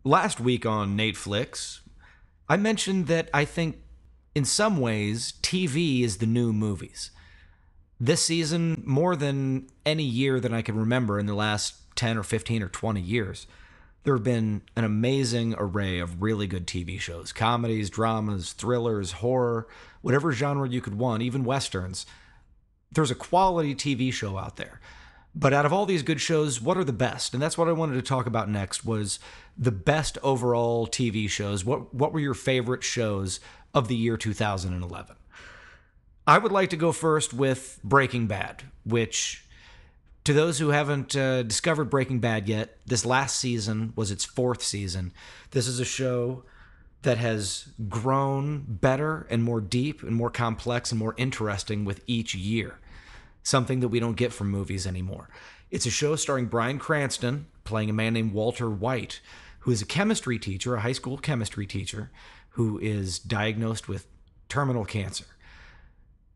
Last week on NATEFLIX, I mentioned that I think in some ways TV is the new movies. This season, more than any year that I can remember in the last 10 or 15 or 20 years, there have been an amazing array of really good TV shows. Comedies, dramas, thrillers, horror, whatever genre you could want, even westerns. There's a quality TV show out there. But out of all these good shows, what are the best? And that's what I wanted to talk about next, was the best overall TV shows. What were your favorite shows of the year 2011? I would like to go first with Breaking Bad, which, to those who haven't discovered Breaking Bad yet, this last season was its 4th season. This is a show that has grown better and more deep and more complex and more interesting with each year. Something that we don't get from movies anymore. It's a show starring Bryan Cranston, playing a man named Walter White, who is a chemistry teacher, a high school chemistry teacher, who is diagnosed with terminal cancer.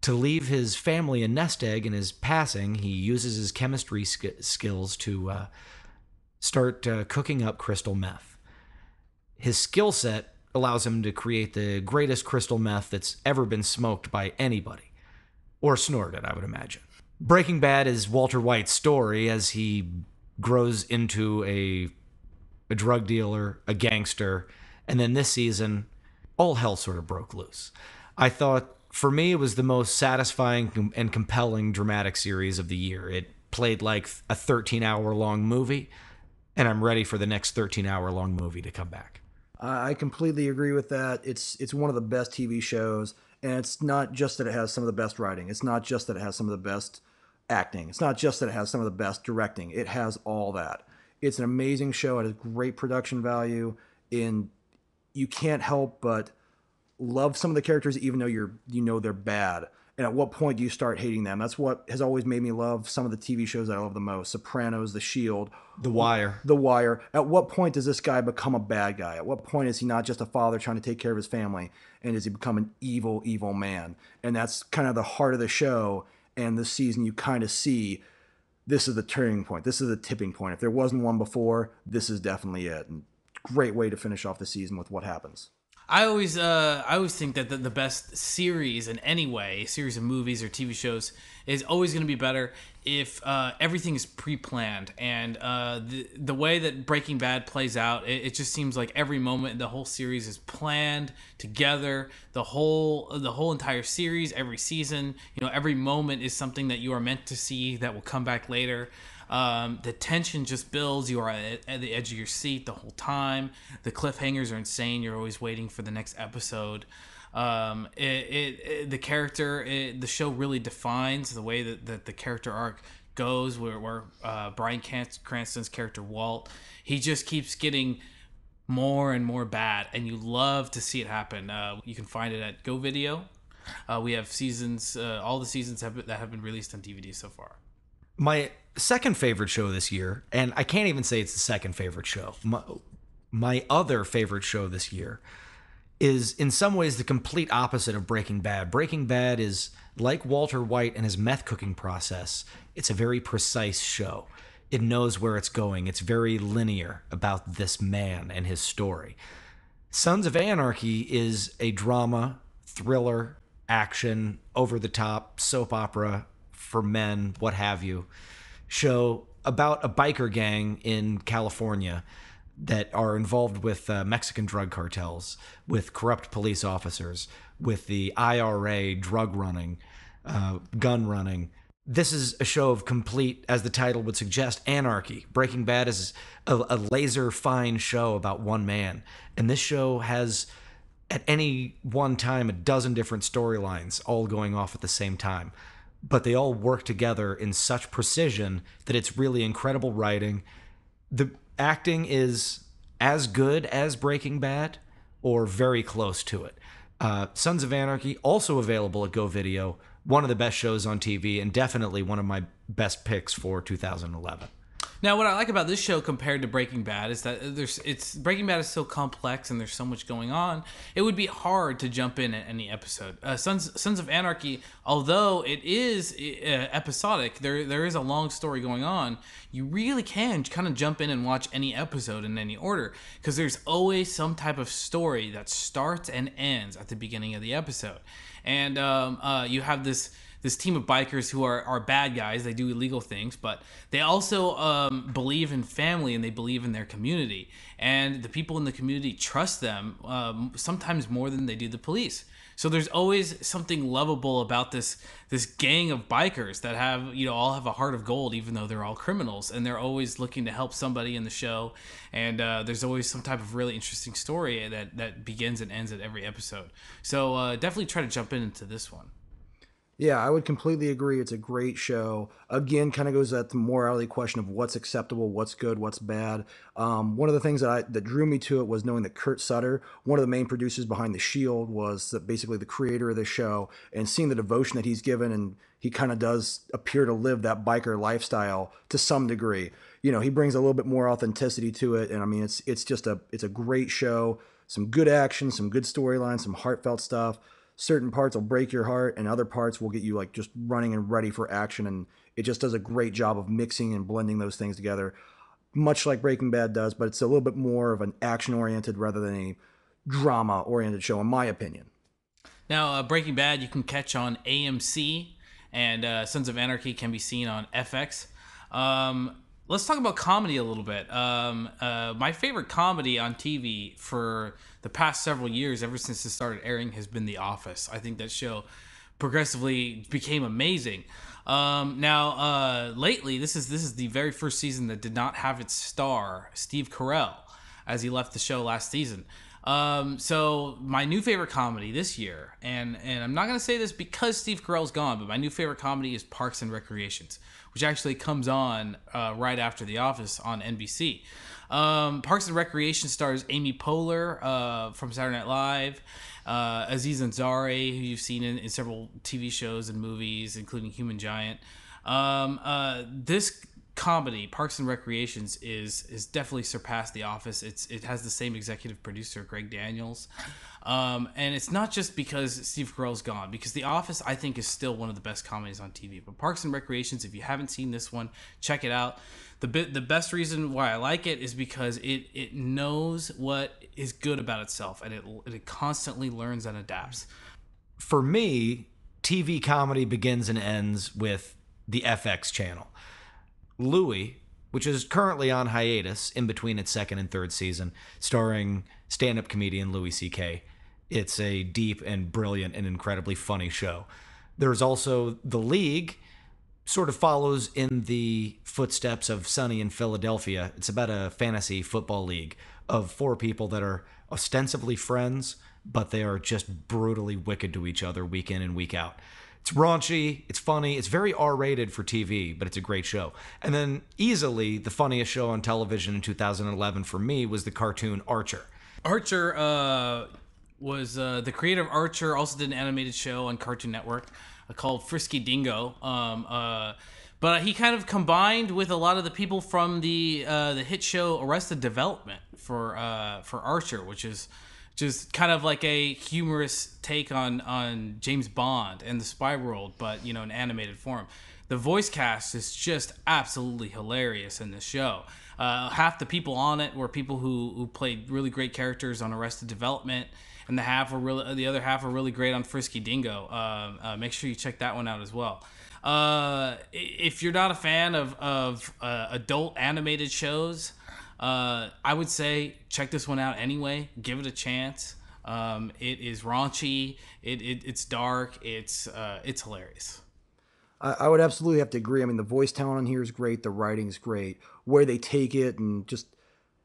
To leave his family a nest egg in his passing, he uses his chemistry skills to start cooking up crystal meth. His skill set allows him to create the greatest crystal meth that's ever been smoked by anybody. Or snorted, I would imagine. Breaking Bad is Walter White's story as he grows into a drug dealer, a gangster, and then this season, all hell sort of broke loose. I thought, for me, it was the most satisfying and compelling dramatic series of the year. It played like a 13-hour-long movie, and I'm ready for the next 13-hour-long movie to come back. I completely agree with that. It's one of the best TV shows, and it's not just that it has some of the best writing. It's not just that it has some of the best acting. It's not just that it has some of the best directing. It has all that. It's an amazing show. It has great production value, and you can't help but love some of the characters even though you know they're bad. And at what point do you start hating them? That's what has always made me love some of the TV shows that I love the most. Sopranos, The Shield. The Wire. The Wire. At what point does this guy become a bad guy? At what point is he not just a father trying to take care of his family, and does he become an evil, evil man? And that's kind of the heart of the show. And this season you kind of see this is the turning point. This is the tipping point. If there wasn't one before, this is definitely it. And great way to finish off the season with what happens. I always think that the best series in any way, series of movies or TV shows, is always going to be better if everything is pre-planned. And the way that Breaking Bad plays out, it just seems like every moment in the whole series is planned together. The whole entire series, every season, every moment is something that you are meant to see that will come back later. The tension just builds. You are at the edge of your seat the whole time. The cliffhangers are insane. You're always waiting for the next episode. The show really defines the way that the character arc goes, where Bryan Cranston's character Walt, he just keeps getting more and more bad, and you love to see it happen. You can find it at Go Video. We have seasons, all the seasons that have been released on DVD so far. My second favorite show this year, and I can't even say it's the second favorite show. My other favorite show this year is in some ways the complete opposite of Breaking Bad. Breaking Bad is like Walter White and his meth cooking process. It's a very precise show. It knows where it's going. It's very linear about this man and his story. Sons of Anarchy is a drama, thriller, action, over-the-top, soap opera for men, what have you, show about a biker gang in California that are involved with Mexican drug cartels, with corrupt police officers, with the IRA drug running, gun running. This is a show of complete, as the title would suggest, anarchy. Breaking Bad is a laser fine show about one man. And this show has, at any one time, a dozen different storylines all going off at the same time. But they all work together in such precision that it's really incredible writing. The acting is as good as Breaking Bad or very close to it. Sons of Anarchy, also available at Go Video, one of the best shows on TV and definitely one of my best picks for 2011. Now, what I like about this show compared to Breaking Bad is that Breaking Bad is so complex and there's so much going on. It would be hard to jump in at any episode. Sons of Anarchy, although it is episodic, there is a long story going on. You really can kind of jump in and watch any episode in any order because there's always some type of story that starts and ends at the beginning of the episode, and you have this team of bikers who are bad guys. They do illegal things, but they also believe in family and they believe in their community. And the people in the community trust them sometimes more than they do the police. So there's always something lovable about this gang of bikers that all have a heart of gold, even though they're all criminals. And they're always looking to help somebody in the show. And there's always some type of really interesting story that begins and ends at every episode. So definitely try to jump into this one. Yeah, I would completely agree. It's a great show. Again, kind of goes at the morality question of what's acceptable, what's good, what's bad. One of the things that drew me to it was knowing that Kurt Sutter, one of the main producers behind The Shield, was basically the creator of the show, and seeing the devotion that he's given, and he kind of does appear to live that biker lifestyle to some degree. He brings a little bit more authenticity to it, and I mean, it's a great show. Some good action, some good storylines, some heartfelt stuff. Certain parts will break your heart and other parts will get you like just running and ready for action. And it just does a great job of mixing and blending those things together, much like Breaking Bad does, but it's a little bit more of an action-oriented rather than a drama-oriented show, in my opinion. Now, Breaking Bad you can catch on AMC, and Sons of Anarchy can be seen on FX. Let's talk about comedy a little bit. My favorite comedy on TV for the past several years, ever since it started airing, has been The Office. I think that show progressively became amazing. Lately, this is the very first season that did not have its star, Steve Carell, as he left the show last season. So my new favorite comedy this year, and I'm not going to say this because Steve Carell's gone, but my new favorite comedy is Parks and Recreations, which actually comes on right after The Office on NBC. Parks and Recreation stars Amy Poehler from Saturday Night Live, Aziz Ansari, who you've seen in several TV shows and movies, including Human Giant. This comedy, Parks and Recreations, is definitely surpassed The Office. It has the same executive producer, Greg Daniels, and it's not just because Steve Carell's gone, because The Office I think is still one of the best comedies on TV. But Parks and Recreations, if you haven't seen this one, check it out. The best reason why I like it is because it knows what is good about itself, and it constantly learns and adapts. For me, TV comedy begins and ends with the FX channel. Louie, which is currently on hiatus in between its second and third season, starring stand-up comedian Louis C.K. It's a deep and brilliant and incredibly funny show. There's also The League, sort of follows in the footsteps of Sunny in Philadelphia. It's about a fantasy football league of four people that are ostensibly friends, but they are just brutally wicked to each other week in and week out. It's raunchy, it's funny, it's very R-rated for TV, but it's a great show. And then easily the funniest show on television in 2011 for me was the cartoon Archer. Archer was the creator of Archer, also did an animated show on Cartoon Network called Frisky Dingo. But he kind of combined with a lot of the people from the hit show Arrested Development for Archer, which is just kind of like a humorous take on James Bond and the spy world, but in animated form. The voice cast is just absolutely hilarious in this show. Half the people on it were people who played really great characters on Arrested Development, and the other half were really great on Frisky Dingo. Make sure you check that one out as well. If you're not a fan of adult animated shows, I would say check this one out anyway. Give it a chance. It is raunchy. It's dark. It's hilarious. I would absolutely have to agree. I mean, the voice talent on here is great. The writing is great. Where they take it and just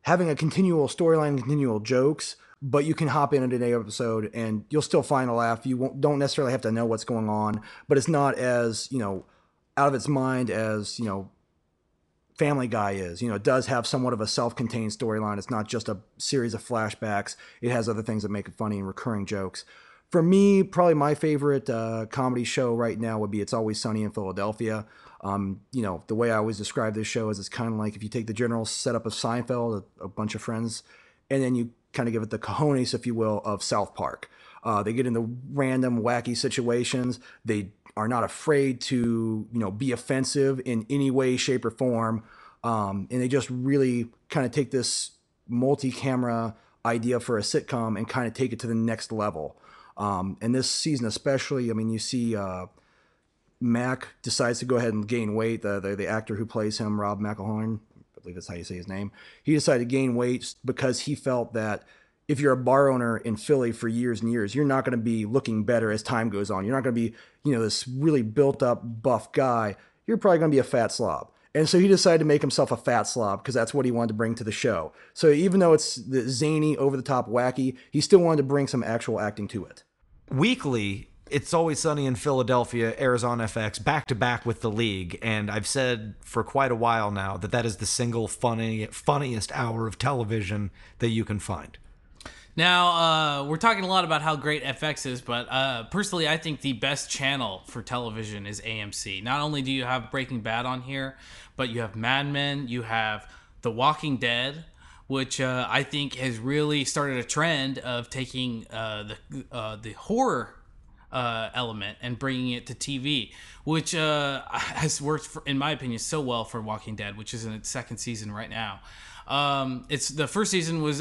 having a continual storyline, continual jokes, but you can hop in at an episode and you'll still find a laugh. Don't necessarily have to know what's going on, but it's not as, out of its mind as, Family Guy is. It does have somewhat of a self-contained storyline. It's not just a series of flashbacks. It has other things that make it funny and recurring jokes. For me, probably my favorite comedy show right now would be It's Always Sunny in Philadelphia. The way I always describe this show is it's kind of like if you take the general setup of Seinfeld, a bunch of friends, and then you kind of give it the cojones, if you will, of South Park. They get into random, wacky situations. They are not afraid to, be offensive in any way, shape, or form. And they just really kind of take this multi-camera idea for a sitcom and kind of take it to the next level. And this season especially, you see Mac decides to go ahead and gain weight. The actor who plays him, Rob McElhone, I believe that's how you say his name. He decided to gain weight because he felt that if you're a bar owner in Philly for years and years, you're not going to be looking better as time goes on. You're not going to be, this really built up buff guy. You're probably going to be a fat slob. And so he decided to make himself a fat slob because that's what he wanted to bring to the show. So even though it's the zany, over the top, wacky, he still wanted to bring some actual acting to it. Weekly, It's Always Sunny in Philadelphia airs on FX back to back with The League, and I've said for quite a while now that is the single funniest hour of television that you can find. Now, we're talking a lot about how great FX is, but personally, I think the best channel for television is AMC. Not only do you have Breaking Bad on here, but you have Mad Men, you have The Walking Dead, which I think has really started a trend of taking the horror element and bringing it to TV, which has worked, in my opinion, so well for Walking Dead, which is in its second season right now. It's the first season was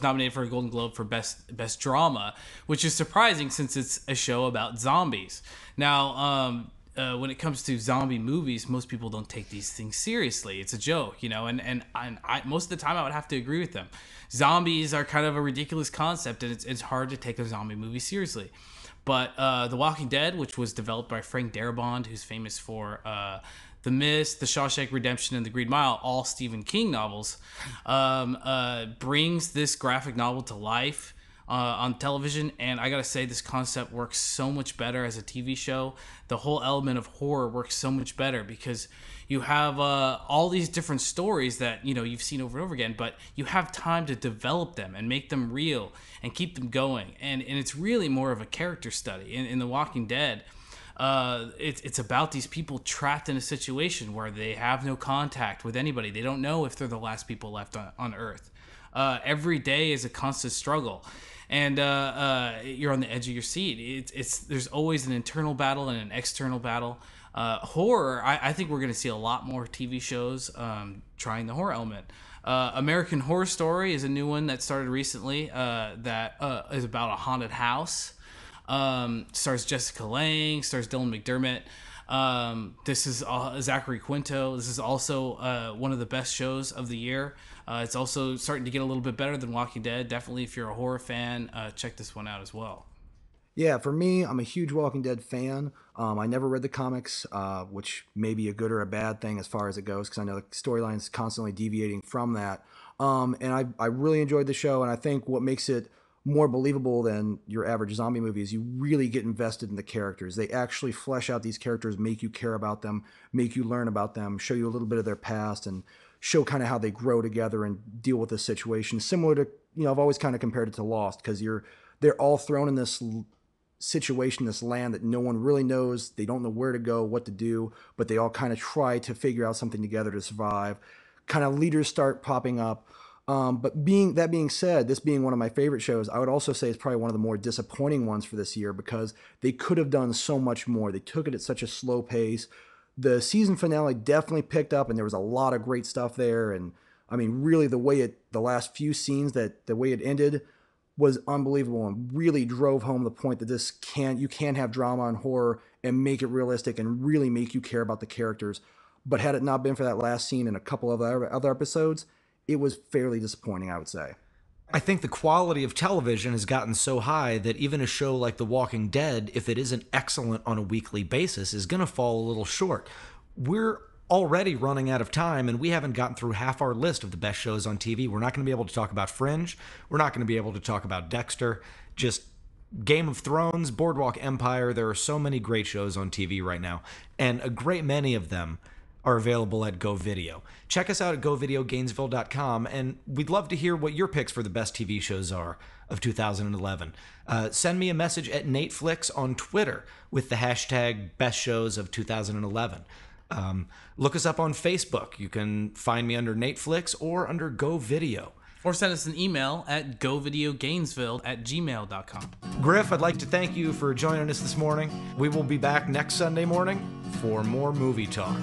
nominated for a Golden Globe for best drama, which is surprising since it's a show about zombies. Now, when it comes to zombie movies, most people don't take these things seriously. It's a joke, and I most of the time I would have to agree with them. Zombies are kind of a ridiculous concept, and it's hard to take a zombie movie seriously. But The Walking Dead, which was developed by Frank Darabont, who's famous for The Mist, The Shawshank Redemption, and The Green Mile, all Stephen King novels, brings this graphic novel to life on television. And I gotta say, this concept works so much better as a TV show. The whole element of horror works so much better because you have all these different stories that you've seen over and over again, but you have time to develop them and make them real and keep them going. And it's really more of a character study. In The Walking Dead, it's about these people trapped in a situation where they have no contact with anybody. They don't know if they're the last people left on Earth. Every day is a constant struggle, and you're on the edge of your seat. There's always an internal battle and an external battle. Horror, I think we're going to see a lot more TV shows trying the horror element. American Horror Story is a new one that started recently that is about a haunted house. Stars Jessica Lange, stars Dylan McDermott. This is Zachary Quinto. This is also one of the best shows of the year. It's also starting to get a little bit better than Walking Dead. Definitely, if you're a horror fan, check this one out as well. Yeah, for me, I'm a huge Walking Dead fan. I never read the comics, which may be a good or a bad thing as far as it goes, because I know the storyline is constantly deviating from that. And I really enjoyed the show, and I think what makes it more believable than your average zombie movie is you really get invested in the characters. They actually flesh out these characters, make you care about them, make you learn about them, show you a little bit of their past, and show kind of how they grow together and deal with this situation. Similar to, I've always kind of compared it to Lost, because they're all thrown in this situation, this land that no one really knows. They don't know where to go, what to do, but they all kind of try to figure out something together to survive. Kind of leaders start popping up. But being said, this being one of my favorite shows, I would also say it's probably one of the more disappointing ones for this year because they could have done so much more. They took it at such a slow pace. The season finale definitely picked up, and there was a lot of great stuff there. And I mean, really, the last few scenes, the way it ended was unbelievable and really drove home the point that you can have drama and horror and make it realistic and really make you care about the characters. But had it not been for that last scene and a couple of other episodes, it was fairly disappointing, I would say. I think the quality of television has gotten so high that even a show like The Walking Dead, if it isn't excellent on a weekly basis, is going to fall a little short. We're already running out of time, and we haven't gotten through half our list of the best shows on TV. We're not going to be able to talk about Fringe. We're not going to be able to talk about Dexter. Just Game of Thrones, Boardwalk Empire. There are so many great shows on TV right now, and a great many of them are available at Go Video. Check us out at govideogainesville.com, and we'd love to hear what your picks for the best TV shows are of 2011. Send me a message at NATEFLIX on Twitter with the hashtag best shows of 2011. Look us up on Facebook. You can find me under NATEFLIX or under Go Video. Or send us an email at govideogainesville@gmail.com. Griff, I'd like to thank you for joining us this morning. We will be back next Sunday morning for more movie talk.